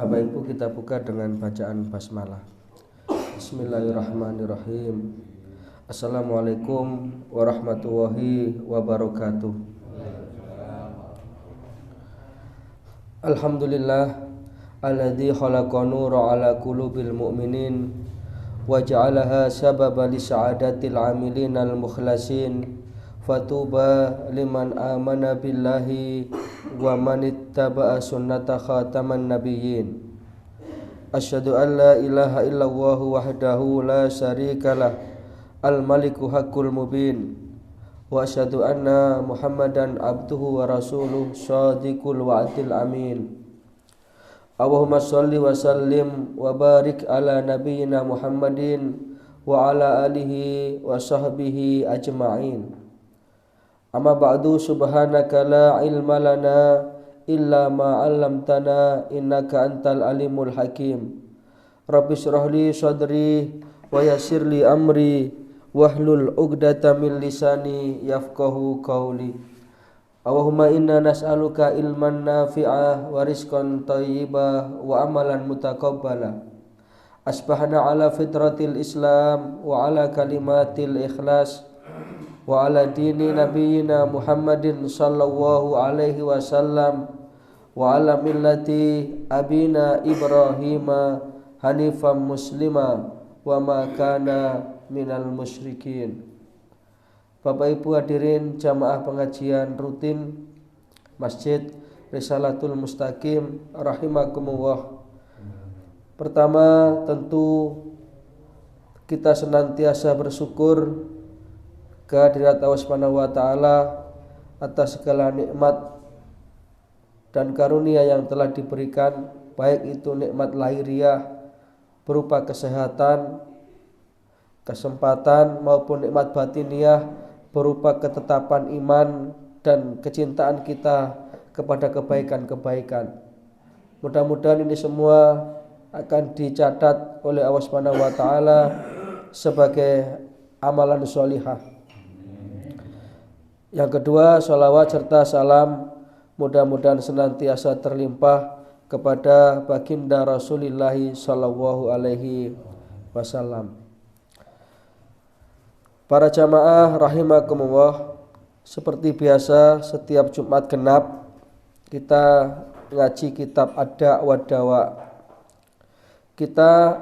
Bapak Ibu, kita buka dengan bacaan basmalah. Bismillahirrahmanirrahim. Assalamualaikum warahmatullahi wabarakatuh. Alhamdulillah alladzi khalaqa nura ala qulubil mu'minin wa ja'alaha sababa li sa'adatil 'amilin al mukhlasin. Fatuba liman amana billahi wa man ittaba'a sunnata khataman nabiyyin. Asyhadu an la ilaha illallah wahdahu la syarikalah al maliku haqqul mubin wa asyhadu anna muhammadan abduhu wa rasuluh shadiqul wa'dil amin. Allahumma shalli wa sallim wa barik ala nabiyyina Muhammadin wa ala alihi wa sahbihi ajma'in. Amma ba'du, subhanaka la ilma lana illa ma 'allamtana innaka antal alimul hakim. Rabbi shrah li sadri wa yassir li amri wahlul 'uqdatam min lisani yafqahu qawli. Allahumma inna nas'aluka ilman nafi'ah wa rizqan thayyibah wa amalan mutaqabbala. Asbahna ala fitratil Islam wa ala kalimatil ikhlas wa ala dini nabiyyina Muhammadin sallallahu alaihi wasallam wa ala millati abina Ibrahima hanifan muslima wa ma kana minal musyrikin. Bapak Ibu hadirin jamaah pengajian rutin Masjid Risalatul Mustaqim rahimakumullah. Pertama, tentu kita senantiasa bersyukur kehadirat Allah Subhanahu wa taala atas segala nikmat dan karunia yang telah diberikan, baik itu nikmat lahiriah berupa kesehatan, kesempatan, maupun nikmat batiniah berupa ketetapan iman dan kecintaan kita kepada kebaikan-kebaikan. Mudah-mudahan ini semua akan dicatat oleh Allah Subhanahu wa taala sebagai amalan sholihah. Yang kedua, sholawat serta salam mudah-mudahan senantiasa terlimpah kepada baginda Rasulullah sallallahu alaihi wasallam. Para jamaah rahimakumullah, seperti biasa setiap Jumat genap kita ngaji kitab Ad-Da' wad Dawa. Kita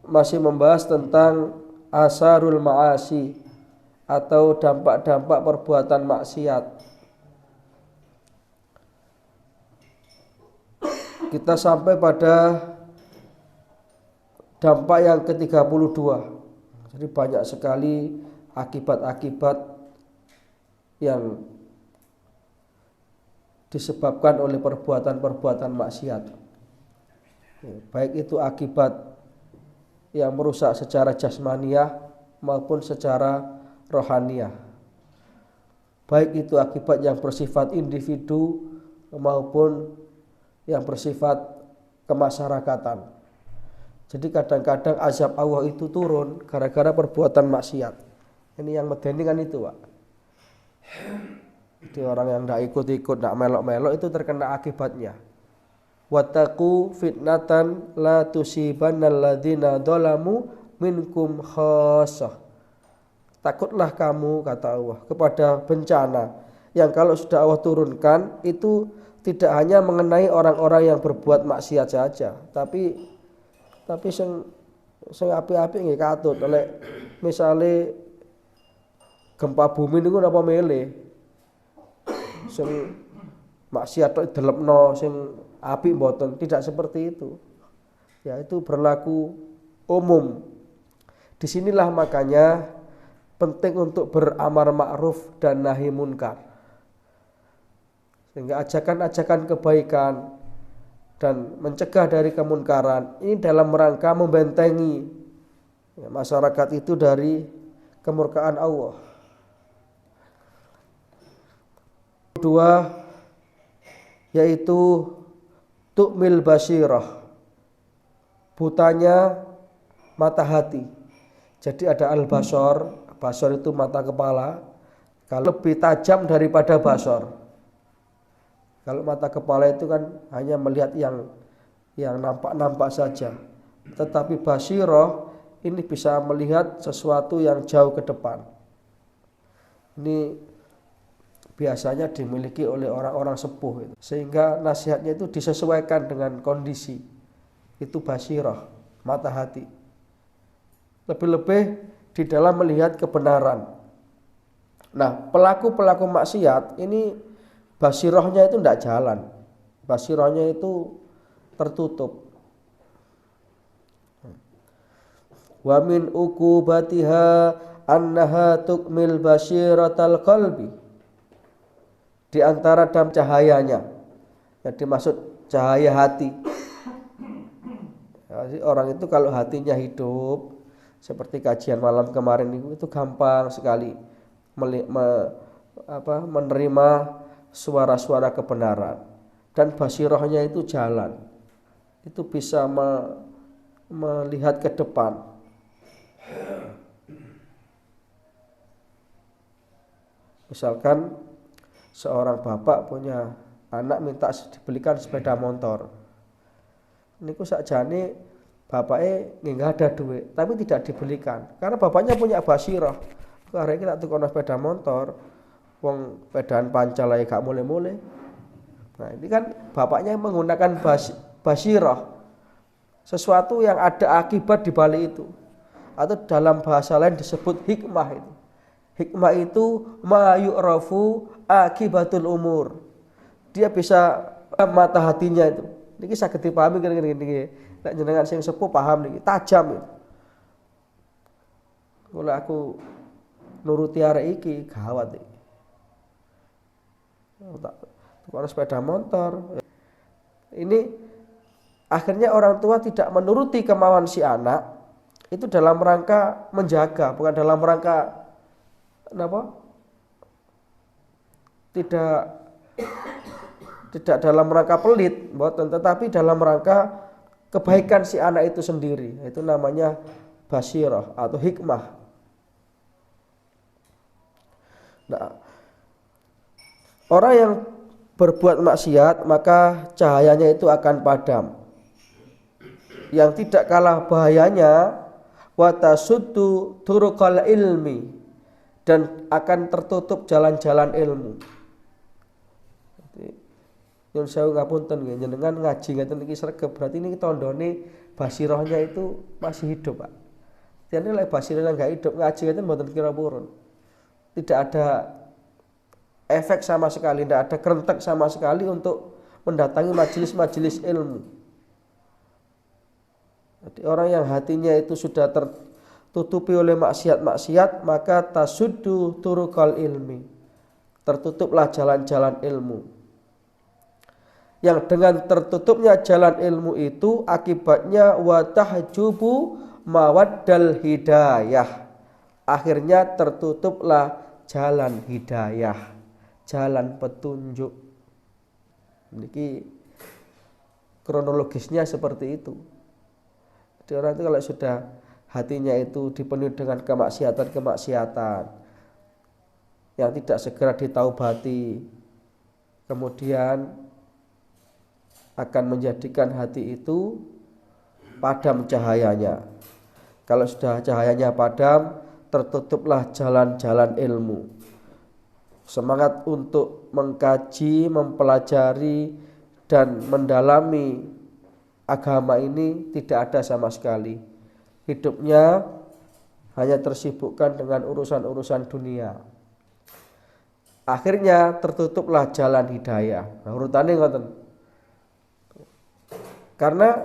masih membahas tentang asarul ma'asi atau dampak-dampak perbuatan maksiat. Kita sampai pada dampak yang ke-32. Jadi banyak sekali akibat-akibat yang disebabkan oleh perbuatan-perbuatan maksiat. Baik itu akibat yang merusak secara jasmaniah maupun secara rohaniah. Baik itu akibat yang bersifat individu maupun yang bersifat kemasyarakatan. Jadi kadang-kadang azab Allah itu turun gara-gara perbuatan maksiat. Ini yang medeni kan itu, Pak. Jadi orang yang tidak ikut-ikut, tidak melok-melok itu terkena akibatnya. Wattaqu fitnatan la tusibannal ladzina dzalamu minkum khassah. Takutlah kamu, kata Allah, kepada bencana yang kalau sudah Allah turunkan itu tidak hanya mengenai orang-orang yang berbuat maksiat saja, tapi sing apik-apik nggih katut. Oleh misale gempa bumi niku napa mele sing maksiat tok delepno, sing apik mboten, tidak seperti itu. Ya, itu berlaku umum. Disinilah makanya penting untuk beramar ma'ruf dan nahi munkar. Sehingga ajakan-ajakan kebaikan dan mencegah dari kemunkaran ini dalam rangka membentengi masyarakat itu dari kemurkaan Allah. Kedua, yaitu tu'mil basirah, butanya mata hati. Jadi ada al-basar. Basar itu mata kepala, kalau lebih tajam daripada basar. Kalau mata kepala itu kan hanya melihat yang yang nampak-nampak saja. Tetapi basirah ini bisa melihat sesuatu yang jauh ke depan. Ini biasanya dimiliki oleh orang-orang sepuh itu. Sehingga nasihatnya itu disesuaikan dengan kondisi. Itu basirah, mata hati. Lebih-lebih di dalam melihat kebenaran. Nah, pelaku-pelaku maksiat ini basirahnya itu tidak jalan. Basirahnya itu tertutup. Wa min uqubatiha annaha tukmil basiratal qalbi. Di antara dalam cahayanya, yang dimaksud cahaya hati. Jadi orang itu kalau hatinya hidup, seperti kajian malam kemarin itu gampang sekali menerima suara-suara kebenaran, dan basirahnya itu jalan, itu bisa melihat ke depan. Misalkan seorang bapak punya anak minta dibelikan sepeda motor. Niku sakjane bapaknya nggak ada duit, tapi tidak dibelikan karena bapaknya punya basirah. Karena kita tukono sepeda motor, wong sepedaan pancal ae gak mulai-mulai. Nah, ini kan bapaknya menggunakan basirah, sesuatu yang ada akibat di balik itu. Atau dalam bahasa lain disebut hikmah itu. Hikmah itu ma yu'rafu akibatul umur. Dia bisa mata hatinya itu. Niki saged dipahami gini. Nek jenengan sing sepuh paham niki, tajam itu. Kalau aku nuruti arek iki gawat iki. Tukang sepeda motor. Ini akhirnya orang tua tidak menuruti kemauan si anak itu dalam rangka menjaga, bukan dalam rangka tidak dalam rangka pelit, tetapi dalam rangka kebaikan si anak itu sendiri. Itu namanya basirah atau hikmah. Nah, orang yang berbuat maksiat maka cahayanya itu akan padam. Yang tidak kalah bahayanya watasuddu turuqal ilmi, dan akan tertutup jalan-jalan ilmu. Nyun sewu ngapunten nggih, jenengan ngaji ngeten iki sregep, berarti ini tandane basirahnya itu masih hidup, Pak. Jadi lek basirahnya enggak hidup, ngaji ngeten mboten kira purun. Tidak ada efek sama sekali, tidak ada kerentek sama sekali untuk mendatangi majelis-majelis ilmu. Jadi orang yang hatinya itu sudah tertutupi oleh maksiat-maksiat, maka tasuddu turuqal ilmi, tertutuplah jalan-jalan ilmu. Yang dengan tertutupnya jalan ilmu itu akibatnya wa tahjubu mawaddal hidayah, akhirnya tertutuplah jalan hidayah, jalan petunjuk. Ini kronologisnya seperti itu. Jadi orang itu kalau sudah hatinya itu dipenuhi dengan kemaksiatan yang tidak segera ditaubati, kemudian akan menjadikan hati itu padam cahayanya. Kalau sudah cahayanya padam, tertutuplah jalan-jalan ilmu. Semangat untuk mengkaji, mempelajari, dan mendalami agama ini tidak ada sama sekali. Hidupnya hanya tersibukkan dengan urusan-urusan dunia. Akhirnya tertutuplah jalan hidayah. Nah, urutannya ngoten. Karena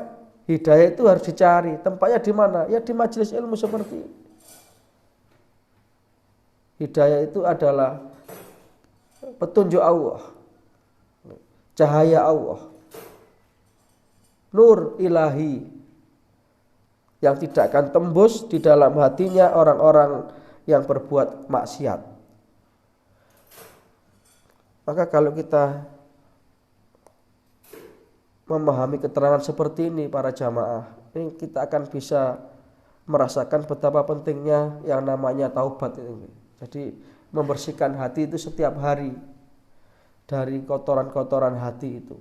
hidayah itu harus dicari. Tempatnya di mana? Ya di majelis ilmu seperti ini. Hidayah itu adalah petunjuk Allah, cahaya Allah, nur ilahi yang tidak akan tembus di dalam hatinya orang-orang yang berbuat maksiat. Maka kalau kita memahami keterangan seperti ini para jamaah, ini kita akan bisa merasakan betapa pentingnya yang namanya taubat ini. Jadi membersihkan hati itu setiap hari dari kotoran-kotoran hati itu.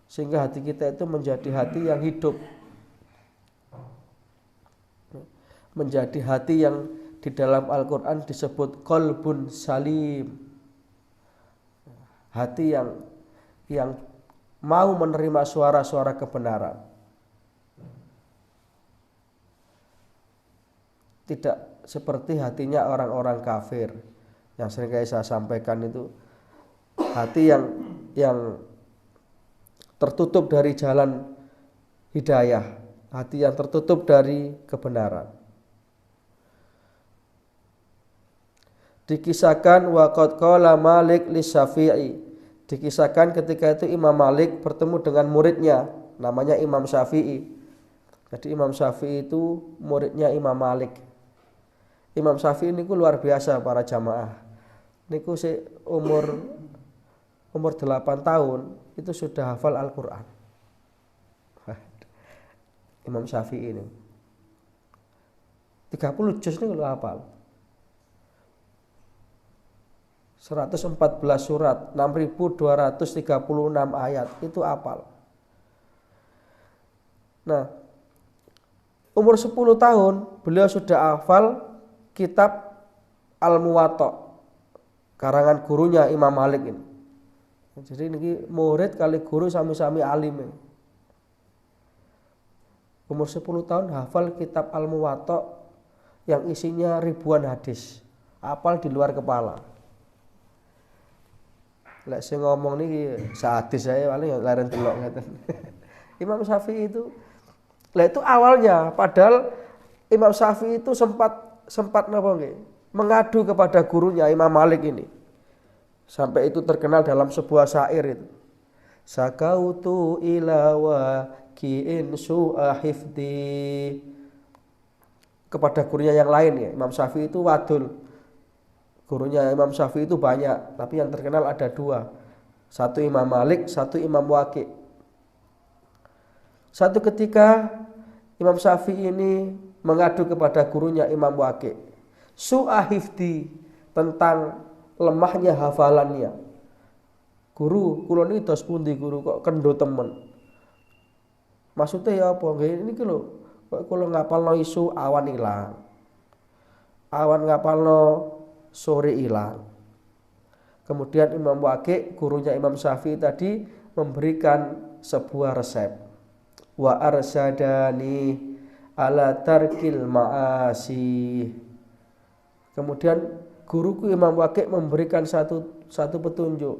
sehingga hati kita itu menjadi hati yang hidup, menjadi hati yang di dalam Al-Quran disebut qalbun salim, hati yang mau menerima suara-suara kebenaran, tidak seperti hatinya orang-orang kafir yang sering saya sampaikan itu, hati yang tertutup dari jalan hidayah, hati yang tertutup dari kebenaran. Dikisahkan waqad qala Malik li Syafi'i, dikisahkan ketika itu Imam Malik bertemu dengan muridnya namanya Imam Syafi'i. Jadi Imam Syafi'i itu muridnya Imam Malik. Imam Syafi'i ini luar biasa para jamaah. Niku umur 8 tahun itu sudah hafal Al-Quran. Imam Syafi'i ini 30 juz ini hafal, 114 surat, 6.236 ayat itu hafal. Nah, umur 10 tahun beliau sudah hafal kitab Al-Muwatta karangan gurunya Imam Malik ini. Jadi ini murid kali guru sami-sami alim. Umur 10 tahun hafal kitab Al-Muwatta yang isinya ribuan hadis, hafal di luar kepala. Lek sing ngomong niki sehadis saya paling leren delok ngeten. Imam Syafi'i itu itu awalnya, padahal Imam Syafi'i itu sempat napa nggih mengadu kepada gurunya Imam Malik ini. Sampai itu terkenal dalam sebuah syair itu. Sakautu ila waqi'in su'ahifdi, kepada gurunya yang lain ya. Imam Syafi'i itu wadul. Gurunya Imam Syafi'i itu banyak, tapi yang terkenal ada 2. Satu Imam Malik, satu Imam Waqi'. Satu ketika Imam Syafi'i ini mengadu kepada gurunya Imam Waqi', su'ahifdi, tentang lemahnya hafalannya. Guru, kula niki dos pundi guru kok kendo temen. Maksudnya ya apa? Nggih niki lho, kok kula ngapalno isu awan ilang. Awan ngapalno sore hilang. Kemudian Imam Waqi', gurunya Imam Syafi'i tadi, memberikan sebuah resep. Wa arsadani ala tarkil ma'asi. Kemudian guruku Imam Waqi' memberikan satu petunjuk.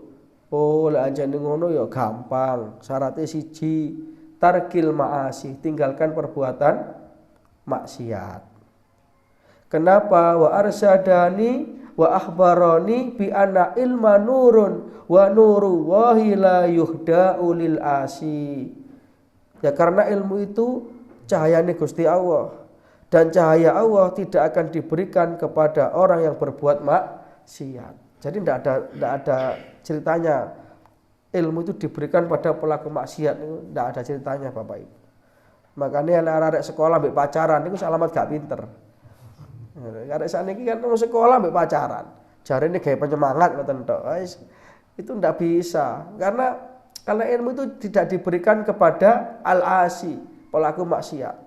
Oh, lek anjene ngono ya gampang. Syaratnya siji, tarkil ma'asi, tinggalkan perbuatan maksiat. Kenapa? Wa arsadani wa akhbarani bi anna ilma nurun wa nuru wahi la yuhda'u lil asi. Ya karena ilmu itu cahayanya Gusti Allah, dan cahaya Allah tidak akan diberikan kepada orang yang berbuat maksiat. Jadi tidak ada ceritanya ilmu itu diberikan pada pelaku maksiat, itu tidak ada ceritanya Bapak Ibu. Makanya anak-anak sekolah mbek pacaran itu alamat gak pinter. Karena saat ini kan sekolah mbek pacaran, jarine gawe penyemangat ngoten tok. Itu ndak bisa, karena ilmu itu tidak diberikan kepada al-asi, pelaku maksiat.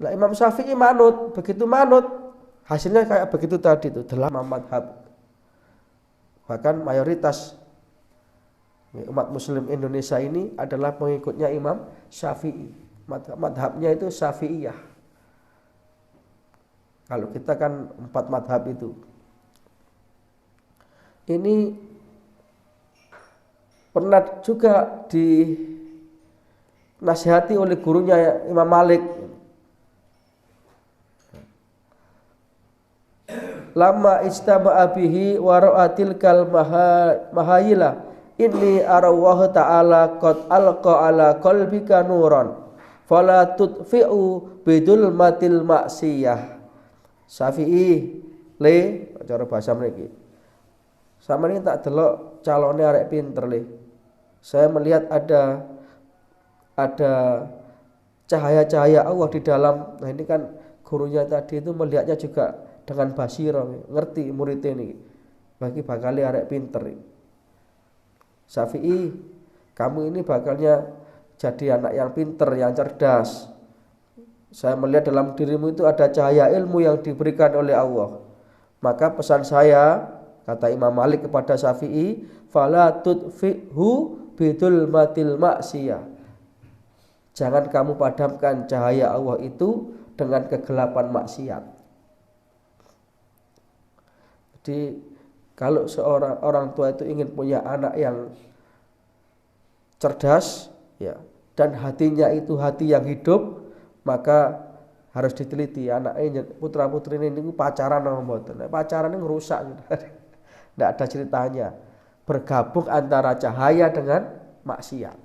Nah, Imam Syafi'i manut, begitu manut hasilnya kayak begitu tadi itu, 8 madhab. Bahkan mayoritas umat muslim Indonesia ini adalah pengikutnya Imam Syafi'i. Madhabnya itu Syafi'iyah. Kalau kita kan 4 madhab itu. Ini pernah juga dinasihati oleh gurunya Imam Malik. Lama istama'a bihi wa ra'atil kal mahayila inni arawah ta'ala qad alqa ala qalbika nuran fala tudfi'u bidul matil maksiyah. Syafi'i le cara bahasa mriki. Sampeyan tak delok calone arek pinter le. Saya melihat ada cahaya-cahaya Allah di dalam. Nah ini kan gurunya tadi itu melihatnya juga dengan basirah, ngerti muridnya ini. Bagi bakal arek pinter. Syafi'i, kamu ini bakalnya jadi anak yang pinter, yang cerdas. Saya melihat dalam dirimu itu ada cahaya ilmu yang diberikan oleh Allah. Maka pesan saya, kata Imam Malik kepada Syafi'i, fala tudfihu bidul matil maksiyah. Jangan kamu padamkan cahaya Allah itu dengan kegelapan maksiat. Jadi kalau seorang orang tua itu ingin punya anak yang cerdas, ya, dan hatinya itu hati yang hidup, maka harus diteliti anaknya putra putri ini pacaran sama mboten. Pacaran ini ngerusak gitu. Tidak ada ceritanya. Bergabung antara cahaya dengan maksiat.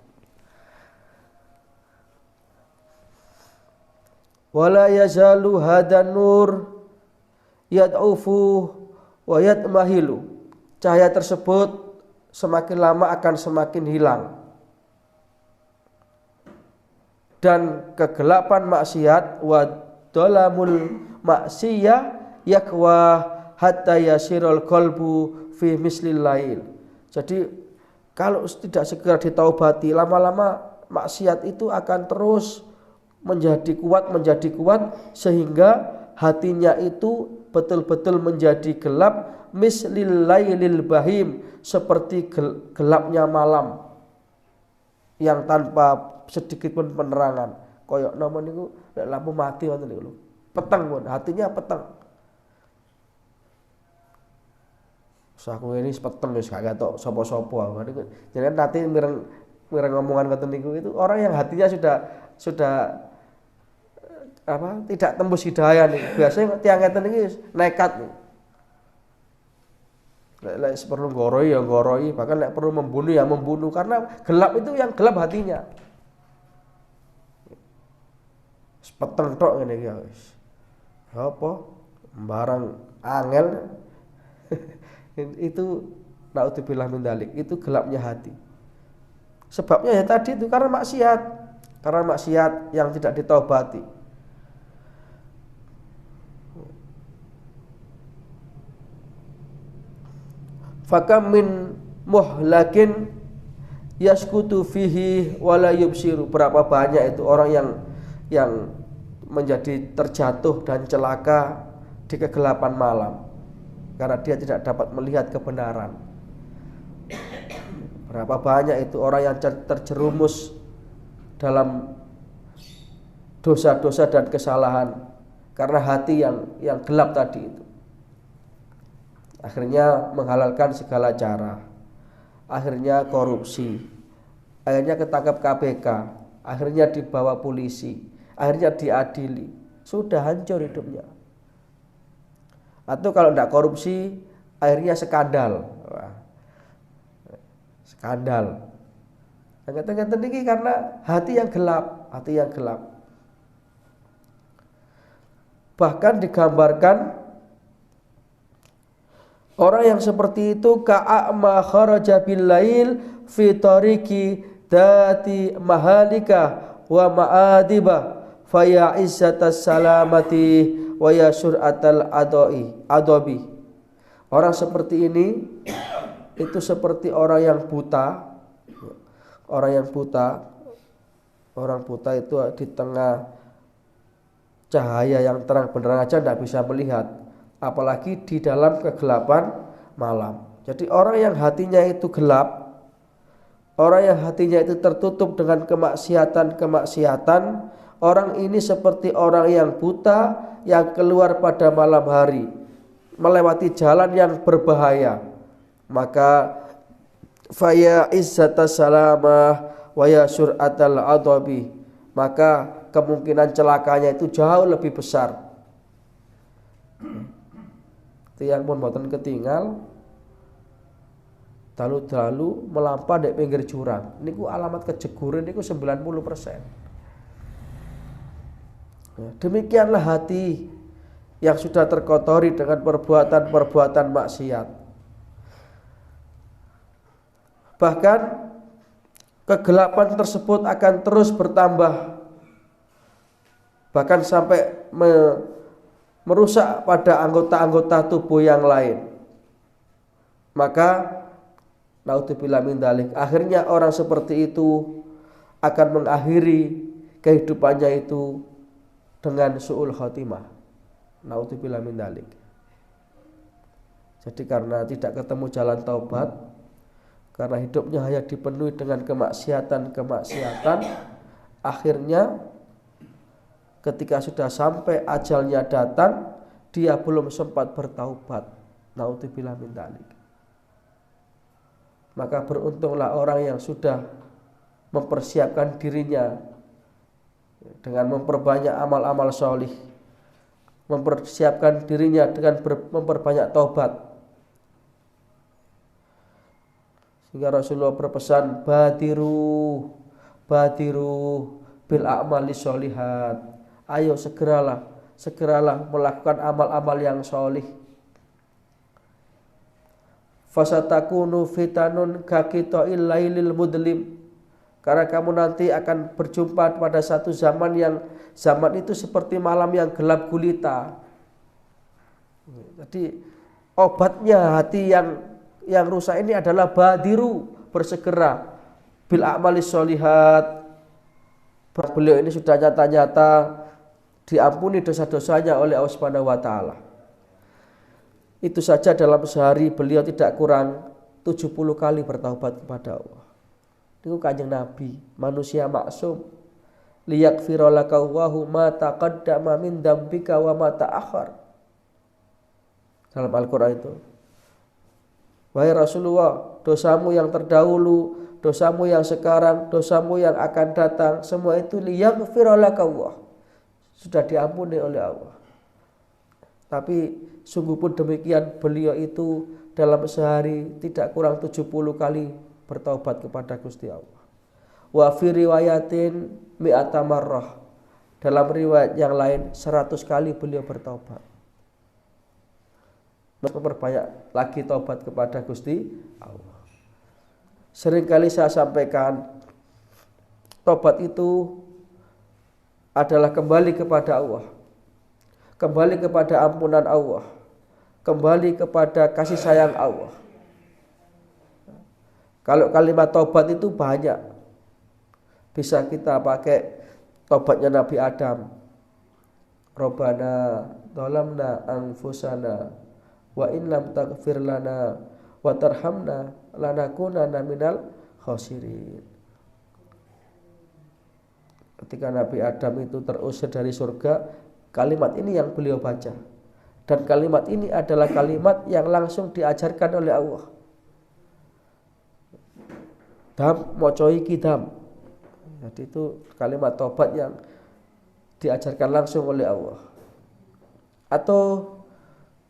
Wala yazalu hadan nur yad'ufu wa yatmahilu. Cahaya tersebut semakin lama akan semakin hilang. Dan kegelapan maksiat wa dhalamul maksiyah yakwa hatta yasirul qalbu fi mislil lail. Jadi kalau tidak segera ditaubati, lama-lama maksiat itu akan terus menjadi kuat sehingga hatinya itu betul-betul menjadi gelap mislil lailil bahim, seperti gelapnya malam yang tanpa sedikit pun penerangan. Koyok nama niku lampu mati ngoten niku lho. Peteng pun, hatinya peteng. Saku ini peteng wis gak ketok sapa-sapa. Jadi nanti mireng ngomongan ngoten niku itu orang yang hatinya sudah tidak tembus hidayah nih. Biasanya tiang ngeten iki nekat nih. Lek perlu goroi ya goroi, bahkan lek perlu membunuh ya membunuh, karena gelap itu yang gelap hatinya. Peteng tok ngene iki wis. Apa? Barang angel itu naudzubillah min dzalik, itu gelapnya hati. Sebabnya ya tadi itu karena maksiat yang tidak ditaubati. Fakam min muhlakin yaskutu fihi wala yubsiru. Berapa banyak itu orang yang menjadi terjatuh dan celaka di kegelapan malam karena dia tidak dapat melihat kebenaran. Berapa banyak itu orang yang terjerumus dalam dosa-dosa dan kesalahan karena hati yang gelap tadi itu. Akhirnya menghalalkan segala cara. Akhirnya korupsi. Akhirnya ketangkap KPK. Akhirnya dibawa polisi. Akhirnya diadili. Sudah hancur hidupnya. Atau kalau tidak korupsi, akhirnya skandal. Skandal. Ngeten-ngeten iki karena hati yang gelap. Bahkan digambarkan orang yang seperti itu ka'ama kharaja bil lail fi tariqi dati mahalika wa ma'adiba fa ya izzatas salamati wa ya sur'atal adobi. Orang seperti ini itu seperti orang yang buta. Orang buta itu di tengah cahaya yang terang benderang aja tidak bisa melihat, apalagi di dalam kegelapan malam. Jadi orang yang hatinya itu gelap, orang yang hatinya itu tertutup dengan kemaksiatan, orang ini seperti orang yang buta yang keluar pada malam hari, melewati jalan yang berbahaya. Maka faya izzatas salamah wa ya sur'atal adabi, maka kemungkinan celakanya itu jauh lebih besar. Tiang pun boten ketinggal dalu-dalu melampah di pinggir jurang. Niku alamat kejeguran niku 90%. Demikianlah hati yang sudah terkotori dengan perbuatan-perbuatan maksiat. Bahkan kegelapan tersebut akan terus bertambah, bahkan sampai merusak pada anggota-anggota tubuh yang lain. Maka Naudzubillah min dzalik. Akhirnya orang seperti itu akan mengakhiri kehidupannya itu dengan su'ul khotimah. Naudzubillah min dzalik. Jadi karena tidak ketemu jalan taubat, karena hidupnya hanya dipenuhi dengan kemaksiatan, akhirnya ketika sudah sampai ajalnya datang, dia belum sempat bertaubat. Naudzubillah min dzalik. Maka beruntunglah orang yang sudah mempersiapkan dirinya dengan memperbanyak amal-amal sholih, mempersiapkan dirinya dengan memperbanyak taubat. Sehingga Rasulullah berpesan, badiru bil a'mali sholihat. Ayo segeralah melakukan amal-amal yang sholih. Fasatakunu fitanun kakito'il lailil mudlim. Karena kamu nanti akan berjumpa pada satu zaman itu seperti malam yang gelap gulita. Jadi obatnya hati yang rusak ini adalah badiru, bersegera bil a'malis sholihat. Beliau ini sudah nyata-nyata diampuni dosa-dosanya oleh Allah Subhanahu wa taala. Itu saja dalam sehari beliau tidak kurang 70 kali bertaubat kepada Allah. Itu Kanjeng Nabi, manusia maksum. Liyaghfira laka Allahu ma taqaddama min dzambika wa ma ta'akhkhar. Dalam Al-Qur'an itu. Wahai Rasulullah, dosamu yang terdahulu, dosamu yang sekarang, dosamu yang akan datang, semua itu liyaghfira laka Allah. Sudah diampuni oleh Allah. Tapi sungguh pun demikian, beliau itu dalam sehari tidak kurang 70 kali bertaubat kepada Gusti Allah. Wa fi riwayatin mi'ata marrah. Dalam riwayat yang lain 100 kali beliau bertaubat. Memperbanyak lagi taubat kepada Gusti Allah. Seringkali saya sampaikan, taubat itu adalah kembali kepada Allah, kembali kepada ampunan Allah, kembali kepada kasih sayang Allah. Kalau kalimat taubat itu banyak, bisa kita pakai taubatnya Nabi Adam. Rabbana dhalamna anfusana wa in lam taghfir lana wa tarhamna lanakunanna minal khasirin. Ketika Nabi Adam itu terusir dari surga, kalimat ini yang beliau baca. Dan kalimat ini adalah kalimat yang langsung diajarkan oleh Allah. Dam mocoi kidam. Jadi itu kalimat taubat yang diajarkan langsung oleh Allah. Atau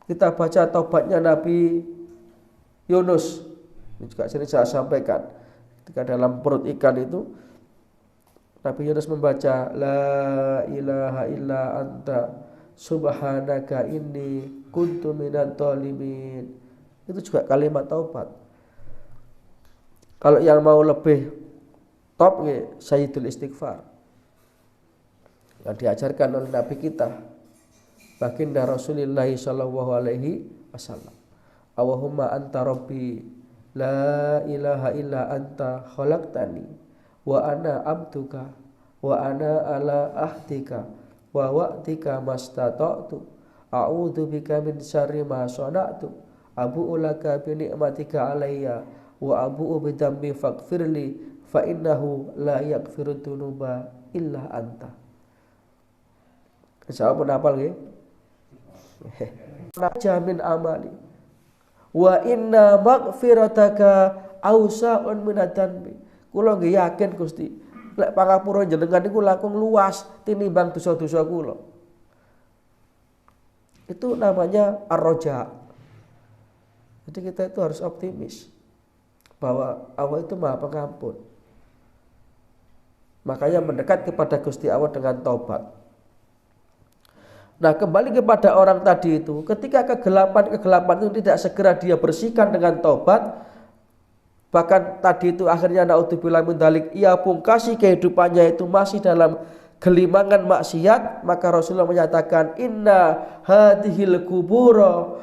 kita baca taubatnya Nabi Yunus. Ini juga sini saya sampaikan. Ketika dalam perut ikan itu Nabi Yunus membaca la ilaha illa anta subhanaka inni kuntu minadh dhalimin. Itu juga kalimat taubat. Kalau yang mau lebih top Sayyidul Istighfar yang diajarkan oleh Nabi kita, baginda Rasulullah sallallahu alaihi wasallam. Allahumma anta rabbi la ilaha illa anta khalaqtani wa ana abduka wa ana ala ahdika wa wa'tika mastata'tu a'udzu bika min syarri ma sana'tu abu'u laka bi ni'matika alayya wa abu'u bi dzambi faghfirli fa innahu la yaghfiru dzunuba illa anta. Siapa penapal nggih? Najamin amali wa inna maghfirataka ausa'un minadz-dzanbi. Kula nggih yakin Gusti, lek pangapura jenengan niku langkung luas tinimbang dosa-dosa kula. Itu namanya ar-raja. Jadi kita itu harus optimis bahwa Allah itu Maha Pengampun. Makanya mendekat kepada Gusti Allah dengan taubat. Nah, kembali kepada orang tadi itu, ketika kegelapan itu tidak segera dia bersihkan dengan taubat, bahkan tadi itu akhirnya naudzubillah min dzalik, ia pungkasi kehidupannya itu masih dalam gelimangan maksiat, maka Rasulullah menyatakan inna hadhil kubura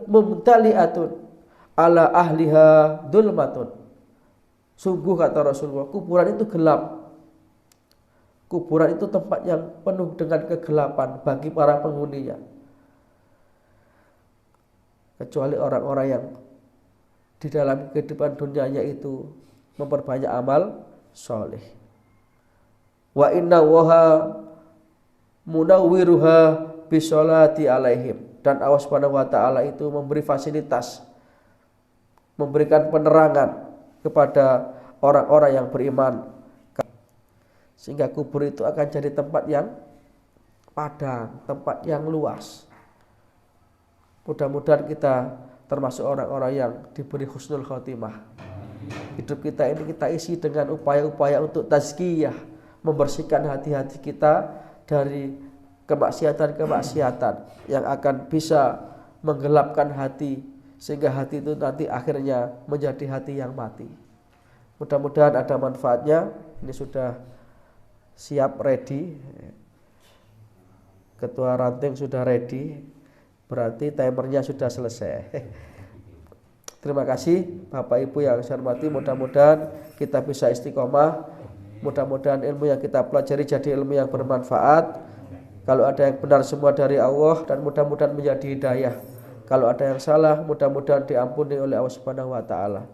mumtaliatun ala ahliha dulmatun. Sungguh kata Rasulullah, kuburan itu gelap. Kuburan itu tempat yang penuh dengan kegelapan bagi para penghuninya. Kecuali orang-orang yang di dalam kehidupan dunianya itu memperbanyak amal soleh. Wa inna waha munawwiruha bisolati alaihim. Dan Allah Subhanahu wa taala itu memberi fasilitas, memberikan penerangan kepada orang-orang yang beriman, sehingga kubur itu akan jadi tempat yang padang, tempat yang luas. Mudah-mudahan kita termasuk orang-orang yang diberi husnul khotimah. Hidup kita ini kita isi dengan upaya-upaya untuk tazkiyah, membersihkan hati-hati kita dari kemaksiatan-kemaksiatan yang akan bisa menggelapkan hati, sehingga hati itu nanti akhirnya menjadi hati yang mati. Mudah-mudahan ada manfaatnya. Ini sudah siap, ready. Ketua ranting sudah ready, berarti timernya sudah selesai. Terima kasih Bapak Ibu yang saya hormati. Mudah-mudahan kita bisa istiqomah. Mudah-mudahan ilmu yang kita pelajari jadi ilmu yang bermanfaat. Kalau ada yang benar semua dari Allah, dan mudah-mudahan menjadi hidayah. Kalau ada yang salah, mudah-mudahan diampuni oleh Allah Subhanahu wa taala.